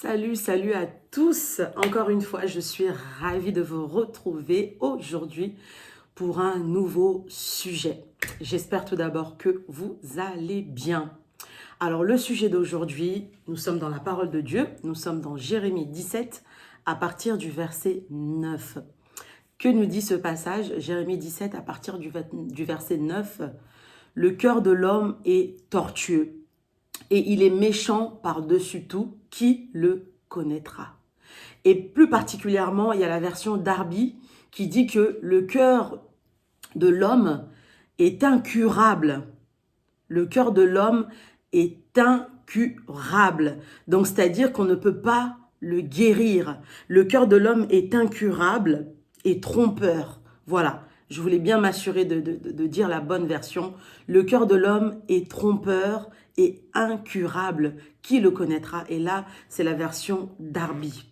Salut à tous. Encore une fois, je suis ravie de vous retrouver aujourd'hui pour un nouveau sujet. J'espère tout d'abord que vous allez bien. Alors, le sujet d'aujourd'hui, nous sommes dans la parole de Dieu. Nous sommes dans Jérémie 17 à partir du verset 9. Que nous dit ce passage? Jérémie 17 à partir du verset 9. Le cœur de l'homme est tortueux et il est méchant par-dessus tout. Qui le connaîtra? Et plus particulièrement, il y a la version Darby qui dit que le cœur de l'homme est incurable. Le cœur de l'homme est incurable. Donc, c'est-à-dire qu'on ne peut pas le guérir. Le cœur de l'homme est incurable et trompeur. Voilà. Je voulais bien m'assurer de dire la bonne version. Le cœur de l'homme est trompeur et incurable. Qui le connaîtra? Et là, c'est la version Darby.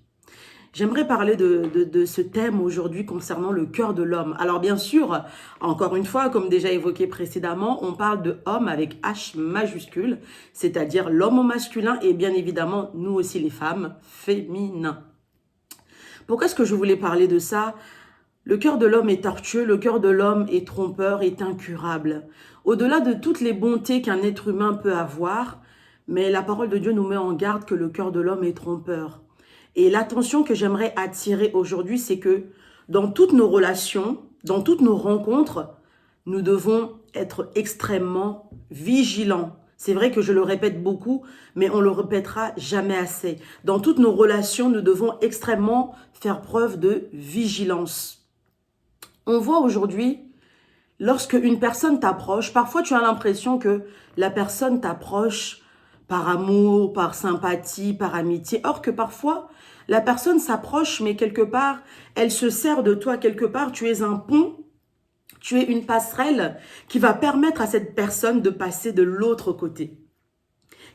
J'aimerais parler de ce thème aujourd'hui concernant le cœur de l'homme. Alors bien sûr, encore une fois, comme déjà évoqué précédemment, on parle de homme avec H majuscule, c'est-à-dire l'homme au masculin et bien évidemment, nous aussi les femmes, féminins. Pourquoi est-ce que je voulais parler de ça? Le cœur de l'homme est tortueux, le cœur de l'homme est trompeur, est incurable. Au-delà de toutes les bontés qu'un être humain peut avoir, mais la parole de Dieu nous met en garde que le cœur de l'homme est trompeur. Et l'attention que j'aimerais attirer aujourd'hui, c'est que dans toutes nos relations, dans toutes nos rencontres, nous devons être extrêmement vigilants. C'est vrai que je le répète beaucoup, mais on le répétera jamais assez. Dans toutes nos relations, nous devons extrêmement faire preuve de vigilance. On voit aujourd'hui, lorsque une personne t'approche, parfois tu as l'impression que la personne t'approche par amour, par sympathie, par amitié. Or que parfois, la personne s'approche, mais quelque part, elle se sert de toi. Quelque part, tu es un pont, tu es une passerelle qui va permettre à cette personne de passer de l'autre côté.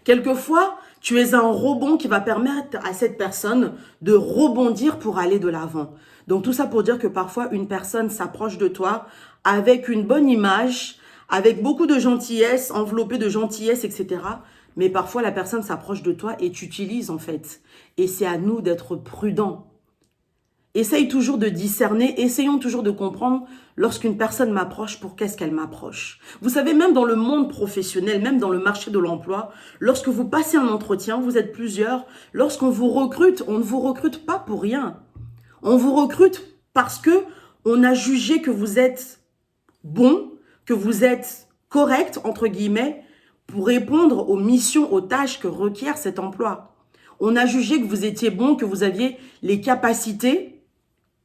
Quelquefois, tu es un rebond qui va permettre à cette personne de rebondir pour aller de l'avant. Donc tout ça pour dire que parfois une personne s'approche de toi avec une bonne image, avec beaucoup de gentillesse, enveloppée de gentillesse, etc. Mais parfois la personne s'approche de toi et t'utilise en fait. Et c'est à nous d'être prudents. Essaye toujours de discerner, essayons toujours de comprendre lorsqu'une personne m'approche, pour qu'est-ce qu'elle m'approche. Vous savez, même dans le monde professionnel, même dans le marché de l'emploi, lorsque vous passez un entretien, vous êtes plusieurs, lorsqu'on vous recrute, on ne vous recrute pas pour rien. On vous recrute parce que on a jugé que vous êtes bon, que vous êtes correct, entre guillemets, pour répondre aux missions, aux tâches que requiert cet emploi. On a jugé que vous étiez bon, que vous aviez les capacités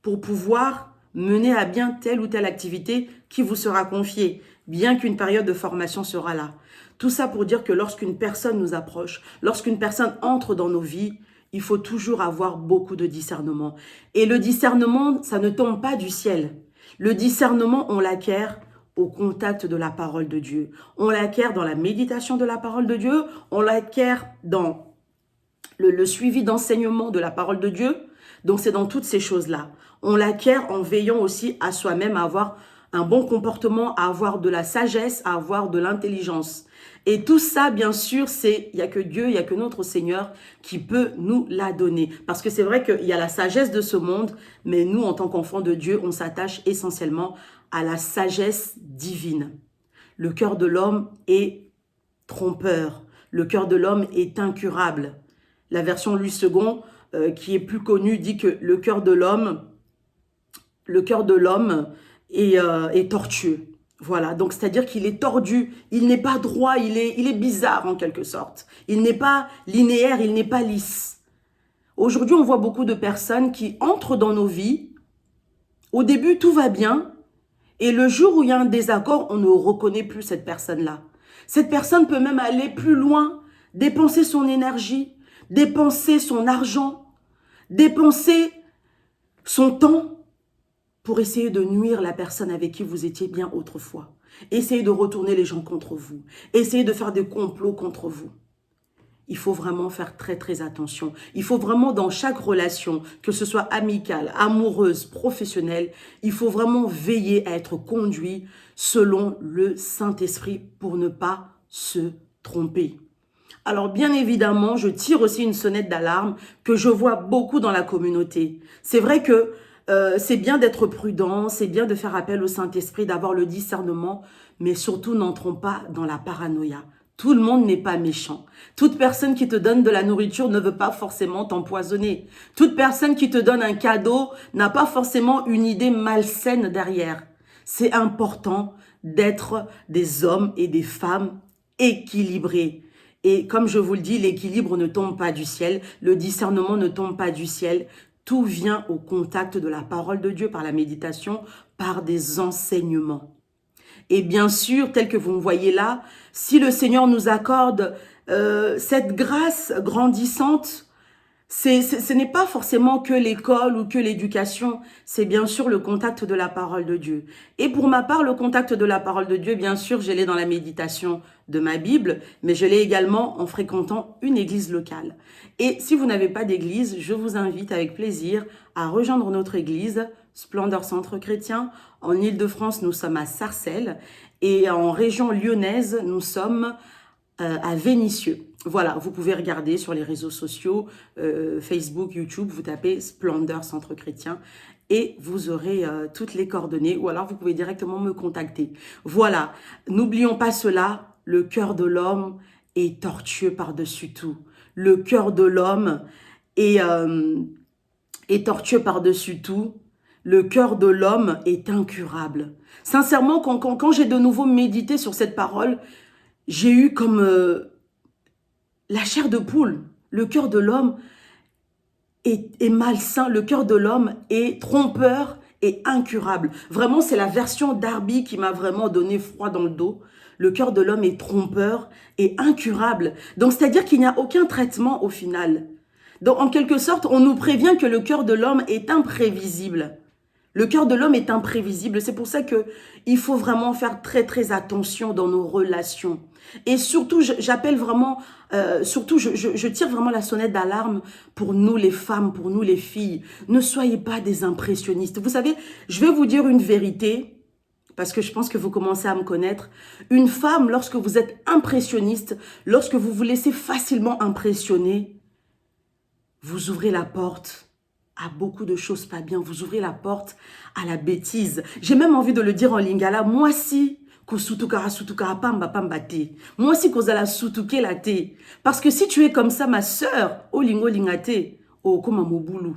pour pouvoir mener à bien telle ou telle activité qui vous sera confiée, bien qu'une période de formation sera là. Tout ça pour dire que lorsqu'une personne nous approche, lorsqu'une personne entre dans nos vies, il faut toujours avoir beaucoup de discernement. Et le discernement, ça ne tombe pas du ciel. Le discernement, on l'acquiert au contact de la parole de Dieu. On l'acquiert dans la méditation de la parole de Dieu. On l'acquiert dans le suivi d'enseignement de la parole de Dieu. Donc, c'est dans toutes ces choses-là. On l'acquiert en veillant aussi à soi-même, à avoir un bon comportement, à avoir de la sagesse, à avoir de l'intelligence. Et tout ça, bien sûr, il n'y a que Dieu, il n'y a que notre Seigneur qui peut nous la donner. Parce que c'est vrai qu'il y a la sagesse de ce monde, mais nous, en tant qu'enfants de Dieu, on s'attache essentiellement à la sagesse divine. Le cœur de l'homme est trompeur. Le cœur de l'homme est incurable. La version Louis II, qui est plus connue, dit que le cœur de l'homme est tortueux. Voilà, donc c'est-à-dire qu'il est tordu, il n'est pas droit, il est bizarre en quelque sorte. Il n'est pas linéaire, il n'est pas lisse. Aujourd'hui, on voit beaucoup de personnes qui entrent dans nos vies. Au début, tout va bien. Et le jour où il y a un désaccord, on ne reconnaît plus cette personne-là. Cette personne peut même aller plus loin, dépenser son énergie, dépenser son argent, dépenser son temps pour essayer de nuire la personne avec qui vous étiez bien autrefois. Essayer de retourner les gens contre vous. Essayer de faire des complots contre vous. Il faut vraiment faire très très attention. Il faut vraiment dans chaque relation, que ce soit amicale, amoureuse, professionnelle, il faut vraiment veiller à être conduit selon le Saint-Esprit pour ne pas se tromper. Alors bien évidemment, je tire aussi une sonnette d'alarme que je vois beaucoup dans la communauté. C'est vrai que c'est bien d'être prudent, c'est bien de faire appel au Saint-Esprit, d'avoir le discernement, mais surtout n'entrons pas dans la paranoïa. Tout le monde n'est pas méchant. Toute personne qui te donne de la nourriture ne veut pas forcément t'empoisonner. Toute personne qui te donne un cadeau n'a pas forcément une idée malsaine derrière. C'est important d'être des hommes et des femmes équilibrés. Et comme je vous le dis, l'équilibre ne tombe pas du ciel, le discernement ne tombe pas du ciel. Tout vient au contact de la parole de Dieu par la méditation, par des enseignements. Et bien sûr, tel que vous me voyez là, si le Seigneur nous accorde cette grâce grandissante, ce n'est pas forcément que l'école ou que l'éducation, c'est bien sûr le contact de la parole de Dieu. Et pour ma part, le contact de la parole de Dieu, bien sûr, je l'ai dans la méditation de ma Bible, mais je l'ai également en fréquentant une église locale. Et si vous n'avez pas d'église, je vous invite avec plaisir à rejoindre notre église, Splendeur Centre Chrétien. En Île-de-France, nous sommes à Sarcelles et en région lyonnaise, nous sommes à Vénissieux. Voilà, vous pouvez regarder sur les réseaux sociaux, Facebook, YouTube, vous tapez Splendeur Centre Chrétien et vous aurez toutes les coordonnées ou alors vous pouvez directement me contacter. Voilà, n'oublions pas cela, le cœur de l'homme est tortueux par-dessus tout. Le cœur de l'homme est tortueux par-dessus tout. Le cœur de l'homme est incurable. Sincèrement, quand j'ai de nouveau médité sur cette parole, j'ai eu comme la chair de poule. Le cœur de l'homme est malsain, le cœur de l'homme est trompeur et incurable. Vraiment, c'est la version Darby qui m'a vraiment donné froid dans le dos. Le cœur de l'homme est trompeur et incurable. Donc, c'est-à-dire qu'il n'y a aucun traitement au final. Donc, en quelque sorte, on nous prévient que le cœur de l'homme est imprévisible. Le cœur de l'homme est imprévisible. C'est pour ça qu'il faut vraiment faire très, très attention dans nos relations. Et surtout, j'appelle vraiment, je tire vraiment la sonnette d'alarme pour nous les femmes, pour nous les filles. Ne soyez pas des impressionnistes. Vous savez, je vais vous dire une vérité, parce que je pense que vous commencez à me connaître. Une femme, lorsque vous êtes impressionniste, lorsque vous vous laissez facilement impressionner, vous ouvrez la porte à beaucoup de choses pas bien. Vous ouvrez la porte à la bêtise. J'ai même envie de le dire en lingala. Moi si, kosutukara sutukara pamba pamba te. Moi si kozala sutuke la te. Parce que si tu es comme ça, ma sœur, o lingo lingate, o koma mobulu.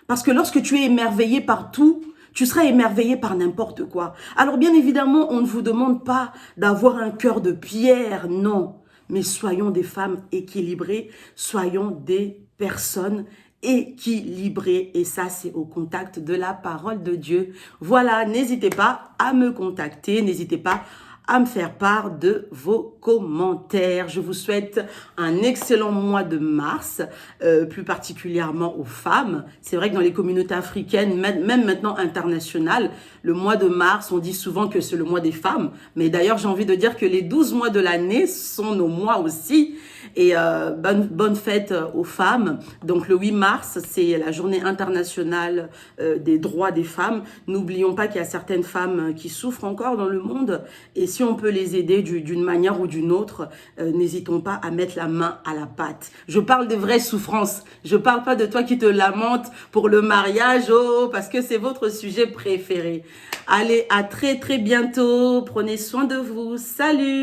Parce que lorsque tu es émerveillé par tout, tu seras émerveillé par n'importe quoi. Alors bien évidemment, on ne vous demande pas d'avoir un cœur de pierre, non. Mais soyons des femmes équilibrées, soyons des personnes équilibrées. Et ça, c'est au contact de la parole de Dieu. Voilà, n'hésitez pas à me contacter, n'hésitez pas à me faire part de vos commentaires. Je vous souhaite un excellent mois de mars, plus particulièrement aux femmes. C'est vrai que dans les communautés africaines, même maintenant internationales, le mois de mars, on dit souvent que c'est le mois des femmes. Mais d'ailleurs, j'ai envie de dire que les 12 mois de l'année sont nos mois aussi. Et bonne fête aux femmes. Donc le 8 mars, c'est la journée internationale des droits des femmes. N'oublions pas qu'il y a certaines femmes qui souffrent encore dans le monde. Et si on peut les aider d'une manière ou d'une autre, n'hésitons pas à mettre la main à la pâte. Je parle des vraies souffrances. Je parle pas de toi qui te lamentes pour le mariage, oh, parce que c'est votre sujet préféré. Allez, à très très bientôt. Prenez soin de vous. Salut!